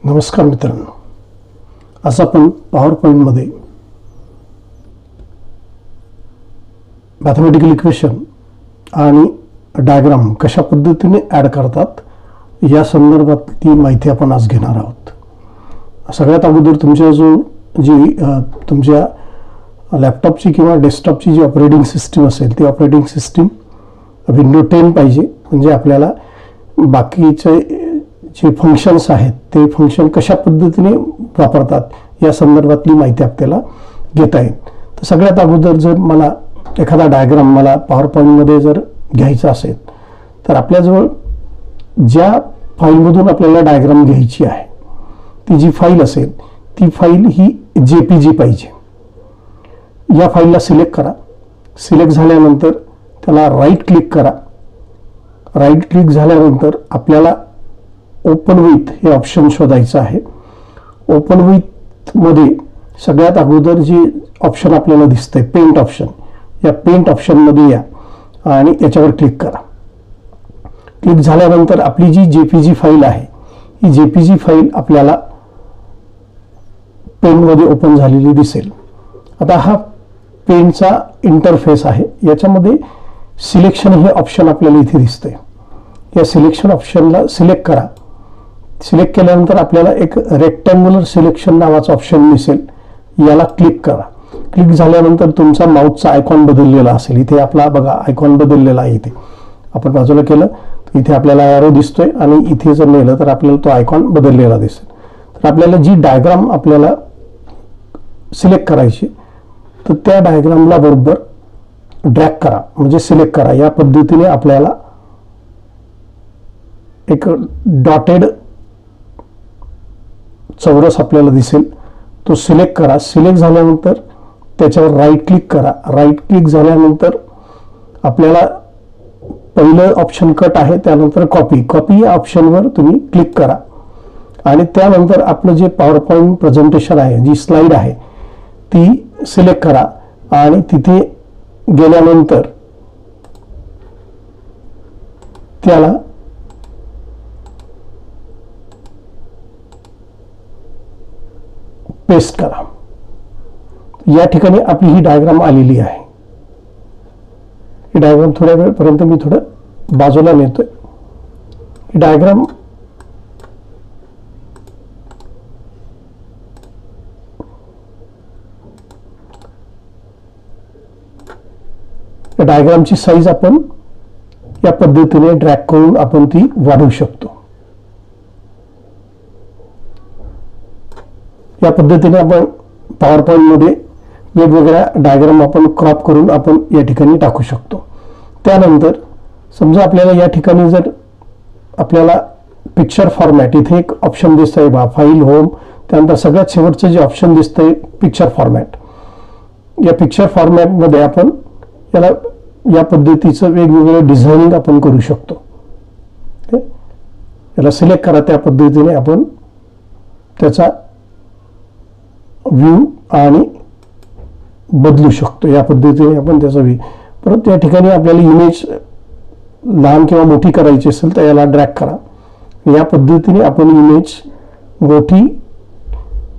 नमस्कार मित्रांनो, आज आपण पॉवर पॉइंटमध्ये मॅथमॅटिकल इक्वेशन आणि डायग्राम कशा पद्धतीने ॲड करतात या संदर्भातली माहिती आपण आज घेणार आहोत. सगळ्यात अगोदर तुमच्या लॅपटॉपची किंवा डेस्कटॉपची जी ऑपरेटिंग सिस्टीम असेल ती ऑपरेटिंग सिस्टीम विंडो 10 पाहिजे, म्हणजे आपल्याला बाकीचे जे फंक्शन्स आहेत ते फंक्शन कशा पद्धतीने वापरतात या संदर्भातली माहिती आपल्याला घेता येईल. तर सगळ्यात अगोदर जर मला एखादा डायग्राम मला पॉवर पॉईंटमध्ये जर घ्यायचा असेल तर आपल्याजवळ ज्या फाईलमधून आपल्याला डायग्राम घ्यायची आहे ती जी फाईल असेल ती फाईल ही JPG पाहिजे. या फाईलला सिलेक्ट करा. सिलेक्ट झाल्यानंतर त्याला राईट क्लिक करा. राईट क्लिक झाल्यानंतर आपल्याला ओपन विथ हे ऑप्शन शोधायचं आहे. ओपन विथ मध्ये सगळ्यात अगोदर जे ऑप्शन आपल्याला दिसतंय पेंट ऑप्शन, या पेंट ऑप्शनमध्ये या आणि याच्यावर क्लिक करा. क्लिक झाल्यानंतर आपली जी JPG फाईल आहे ही JPG फाईल आपल्याला पेंटमध्ये ओपन झालेली दिसेल. आता हा पेंटचा इंटरफेस आहे. याच्यामध्ये सिलेक्शन हे ऑप्शन आपल्याला इथे दिसतंय. या सिलेक्शन ऑप्शनला सिलेक्ट करा. सिलेक्ट केल्यानंतर आपल्याला एक रेक्टँग्युलर सिलेक्शन नावाचा ऑप्शन दिसेल, याला क्लिक करा. क्लिक झाल्यानंतर तुमचा माऊसचा आयकॉन बदललेला असेल. इथे आपला बघा आयकॉन बदललेला आहे. इथे आपण बाजूला केलं तर इथे आपल्याला एरो दिसतोय आणि इथे जर नेलं तर आपल्याला तो आयकॉन बदललेला दिसेल. तर आपल्याला जी डायग्राम आपल्याला सिलेक्ट करायची तर त्या डायग्रामला बरोबर ड्रॅग करा, म्हणजे सिलेक्ट करा. या पद्धतीने आपल्याला एक डॉटेड चौरस आपल्याला दिसेल, तो सिलेक्ट करा. सिलेक्ट झाल्यानंतर त्याच्यावर राईट क्लिक करा. राईट क्लिक झाल्यानंतर आपल्याला पहिलं ऑप्शन कट आहे, त्यानंतर कॉपी या ऑप्शनवर तुम्ही क्लिक करा आणि त्यानंतर आपलं जे पॉवर पॉईंट प्रेझेंटेशन आहे, जी स्लाइड आहे ती सिलेक्ट करा आणि तिथे गेल्यानंतर त्याला पेस्ट करा. या ठिकाणी आपली ही डायग्राम आलेली आहे. ही डायग्राम थोड्या वेळपर्यंत मी थोडं बाजूला नेतोय. ही डायग्राम डायग्रामची साईज आपण या पद्धतीने ड्रॅग करून आपण ती वाढवू शकतो. या पद्धतीने आपण पॉवर पॉईंटमध्ये वेगवेगळ्या डायग्राम आपण क्रॉप करून आपण या ठिकाणी टाकू शकतो. त्यानंतर समजा आपल्याला या ठिकाणी जर आपल्याला पिक्चर फॉर्मॅट, इथे एक ऑप्शन दिसतंय बा फाईल होम, त्यानंतर सगळ्यात शेवटचं जे ऑप्शन दिसतंय पिक्चर फॉर्मॅट. या पिक्चर फॉर्मॅटमध्ये आपण याला या पद्धतीचं वेगवेगळं डिझायनिंग आपण करू शकतो. याला सिलेक्ट करा. त्या पद्धतीने आपण त्याचा व्ह्यू आणि बदलू शकतो. या पद्धतीने आपण त्याचा व्ह्यू परत या ठिकाणी आपल्याला इमेज लहान किंवा मोठी करायची असेल तर याला ड्रॅग करा. या पद्धतीने आपण इमेज मोठी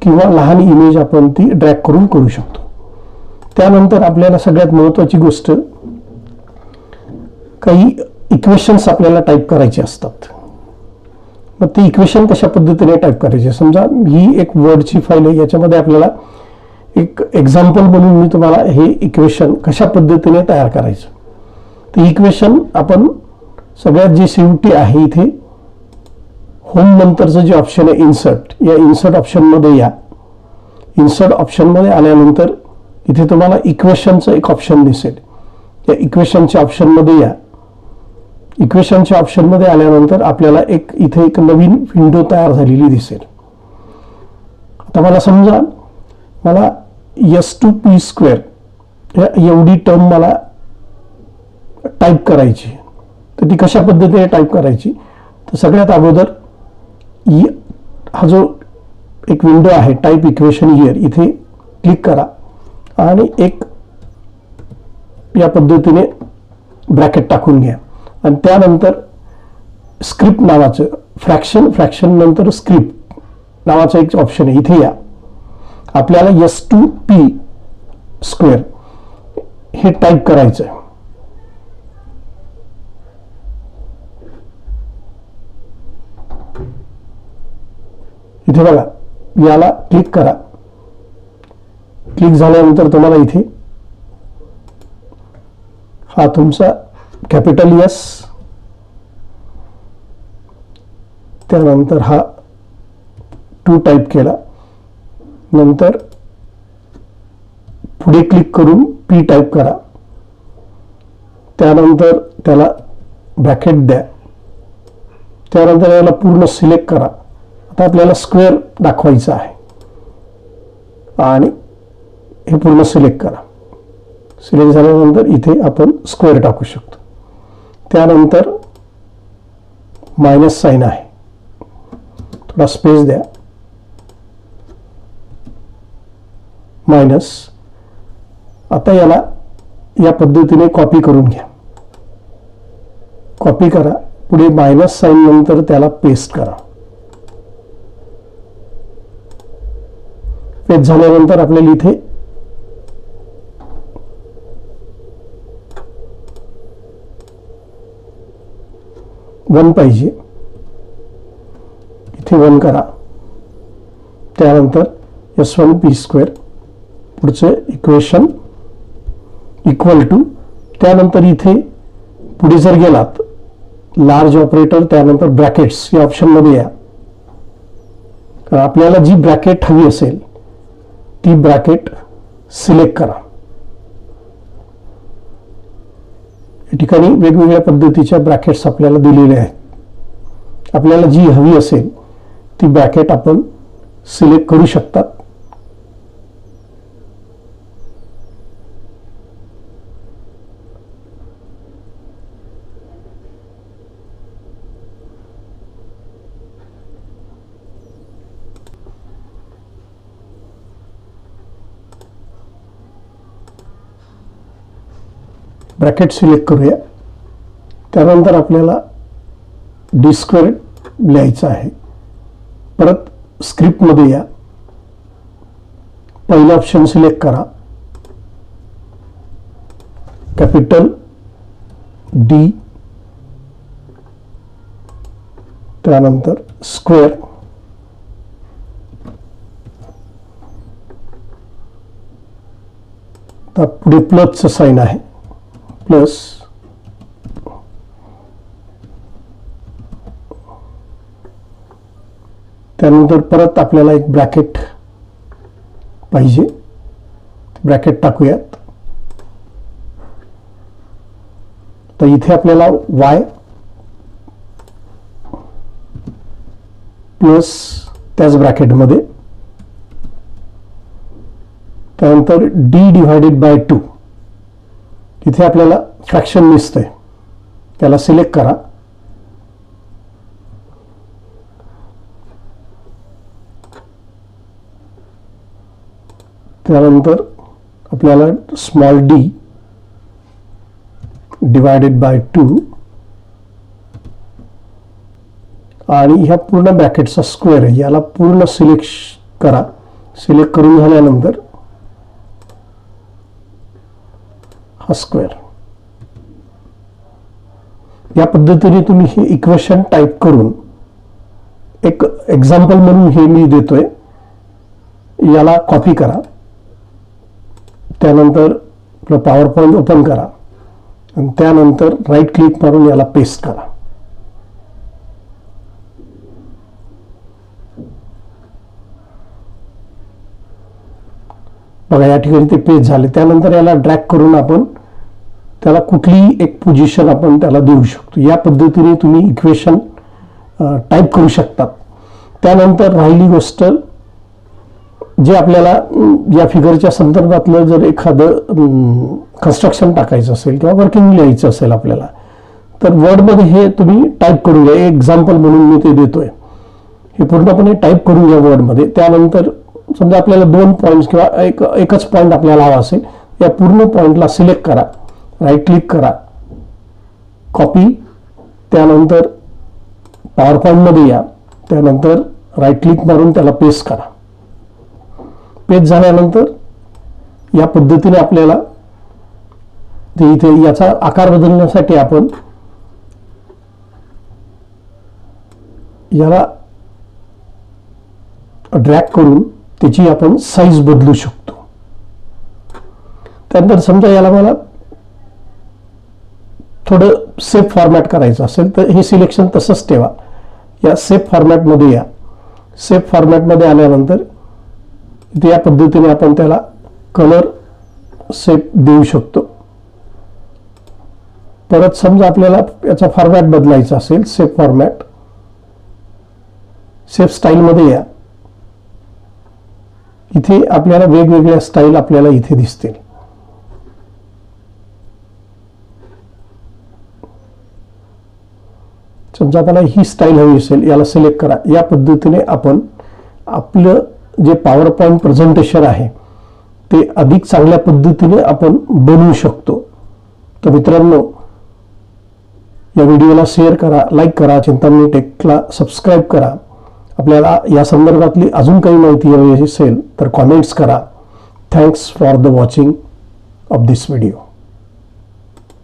किंवा लहान इमेज आपण ती ड्रॅग करून करू शकतो. त्यानंतर आपल्याला सगळ्यात महत्त्वाची गोष्ट, काही इक्वेशन्स आपल्याला टाईप करायचे असतात. मग ते इक्वेशन कशा पद्धतीने टाईप करायचे, समजा ही एक वर्डची फाईल आहे, याच्यामध्ये आपल्याला एक एक्झाम्पल म्हणून मी तुम्हाला हे इक्वेशन कशा पद्धतीने तयार करायचं. ते इक्वेशन आपण सगळ्यात जे शेवटी आहे इथे होम नंतरचं जे ऑप्शन आहे इन्सर्ट, या इन्सर्ट ऑप्शनमध्ये या. इन्सर्ट ऑप्शनमध्ये आल्यानंतर इथे तुम्हाला इक्वेशनचं एक ऑप्शन दिसेल. या इक्वेशनच्या ऑप्शनमध्ये या. इक्वेशनच्या ऑप्शनमध्ये आल्यानंतर आपल्याला इथे एक नवीन विंडो तयार झालेली दिसेल. आता मला समजा मला S2P² एवढी टर्म मला टाईप करायची, तर ती कशा पद्धतीने टाईप करायची, तर सगळ्यात अगोदर हा जो एक विंडो आहे टाईप इक्वेशन हिअर, इथे क्लिक करा आणि एक या पद्धतीने ब्रॅकेट टाकून घ्या आणि त्यानंतर स्क्रिप्ट नावाचं फ्रॅक्शन नंतर स्क्रिप्ट नावाचा एक ऑप्शन आहे, इथे या. आपल्याला S2P स्क्वेअर हे टाईप करायचं आहे. इथे बघा, याला क्लिक करा. क्लिक झाल्यानंतर तुम्हाला इथे हा तुमचा कॅपिटल S, त्यानंतर हा 2 टाईप केला, नंतर पुढे क्लिक करून P टाईप करा, त्यानंतर त्याला ब्रॅकेट द्या, त्यानंतर याला पूर्ण सिलेक्ट करा. आता आपल्याला स्क्वेअर दाखवायचा आहे आणि हे पूर्ण सिलेक्ट करा. सिलेक्ट झाल्यानंतर इथे आपण स्क्वेअर टाकू शकतो. त्यानंतर मायनस साइन आहे, थोडा स्पेस द्या, मायनस. आता याला या पद्धतीने कॉपी करून घ्या. कॉपी करा, पुढे मायनस साइन नंतर त्याला पेस्ट करा. पेस्ट झाल्यानंतर आपल्याला इथे वन पाहिजे, इथे 1 करा. त्यानंतर S1P स्क्वेअर, पुढचं इक्वेशन इक्वल टू, त्यानंतर इथे पुढे जर गेलात लार्ज ऑपरेटर, त्यानंतर ब्रॅकेट्स या ऑप्शनमध्ये या. आपल्याला जी ब्रॅकेट हवी असेल ती ब्रॅकेट सिलेक्ट करा. या ठिकाणी वेगवेगळ्या पद्धतीच्या ब्रॅकेट्स आपल्याला दिलेल्या आहेत. आपल्याला जी हवी असेल ती ब्रॅकेट आपण सिलेक्ट करू शकता. ब्रॅकेट सिलेक्ट करूया. त्यानंतर आपल्याला डी स्क्वेअर लिहायचं आहे. परत स्क्रिप्टमध्ये या, पहिलं ऑप्शन सिलेक्ट करा, कॅपिटल D, त्यानंतर स्क्वेअर, तर पुढे प्लसचं साइन आहे, प्लस. त्यानंतर परत आपल्याला एक ब्रॅकेट पाहिजे, ब्रॅकेट टाकूयात. तर इथे आपल्याला Y प्लस त्याच ब्रॅकेटमध्ये, त्यानंतर D डिवायडेड बाय 2, इथे आपल्याला फ्रॅक्शन दिसतंय, त्याला सिलेक्ट करा. त्यानंतर आपल्याला स्मॉल d डिवायडेड बाय 2 आणि ह्या पूर्ण ब्रॅकेटचा स्क्वेअर आहे, याला पूर्ण सिलेक्ट करा. सिलेक्ट करून झाल्यानंतर हा स्क्वेअर. या पद्धतीने तुम्ही हे इक्वेशन टाईप करून, एक एक्झाम्पल म्हणून हे मी देतोय, याला कॉपी करा. त्यानंतर आपलं पॉवर पॉइंट ओपन करा आणि त्यानंतर राईट क्लिक मारून याला पेस्ट करा. बघा, या ठिकाणी ते पेस्ट झाले. त्यानंतर याला ड्रॅग करून आपण त्याला कुठलीही एक पोझिशन आपण त्याला देऊ शकतो. या पद्धतीने तुम्ही इक्वेशन टाईप करू शकतात. त्यानंतर राहिली गोष्ट, जे आपल्याला या फिगरच्या संदर्भातलं जर एखादं कन्स्ट्रक्शन टाकायचं असेल किंवा वर्किंग लिहायचं असेल आपल्याला, तर वर्डमध्ये हे तुम्ही टाईप करून घ्या. एक्झाम्पल म्हणून मी ते देतोय, हे पूर्णपणे टाईप करून घ्या वर्डमध्ये. त्यानंतर समजा आपल्याला 2 पॉईंट्स किंवा एकच पॉईंट आपल्याला हवा असेल, या पूर्ण पॉईंटला सिलेक्ट करा, राईट क्लिक करा, कॉपी. त्यानंतर पॉवर पॉईंटमध्ये या, त्यानंतर राईट क्लिक मारून त्याला पेस्ट करा. पेस्ट झाल्यानंतर या पद्धतीने आपल्याला ते इथे याचा आकार बदलण्यासाठी आपण याला ड्रॅग करून त्याची आपण साईज बदलू शकतो. त्यानंतर समजा याला मला थोडं सेफ फॉर्मॅट करायचं असेल तर हे सिलेक्शन तसंच ठेवा. या सेफ फॉर्मॅटमध्ये या. सेफ फॉर्मॅटमध्ये आल्यानंतर इथे या पद्धतीने आपण त्याला कलर सेफ देऊ शकतो. परत समजा आपल्याला याचा फॉर्मॅट बदलायचा असेल, सेफ फॉर्मॅट, सेफ स्टाईलमध्ये या. इथे आपल्याला वेगवेगळ्या स्टाईल आपल्याला इथे दिसतील. समजा आपल्याला ही स्टाईल हवी असेल, याला सिलेक्ट करा. या पद्धतीने आपण आपलं जे पॉवर पॉईंट प्रेझेंटेशन आहे ते अधिक चांगल्या पद्धतीने आपण बनवू शकतो. तर मित्रांनो, या व्हिडिओला शेअर करा, लाईक करा, चिंतामणी टेकला सबस्क्राईब करा. आपल्याला या संदर्भातली अजून काही माहिती हवी असेल तर कॉमेंट्स करा. Thanks for the watching of this video.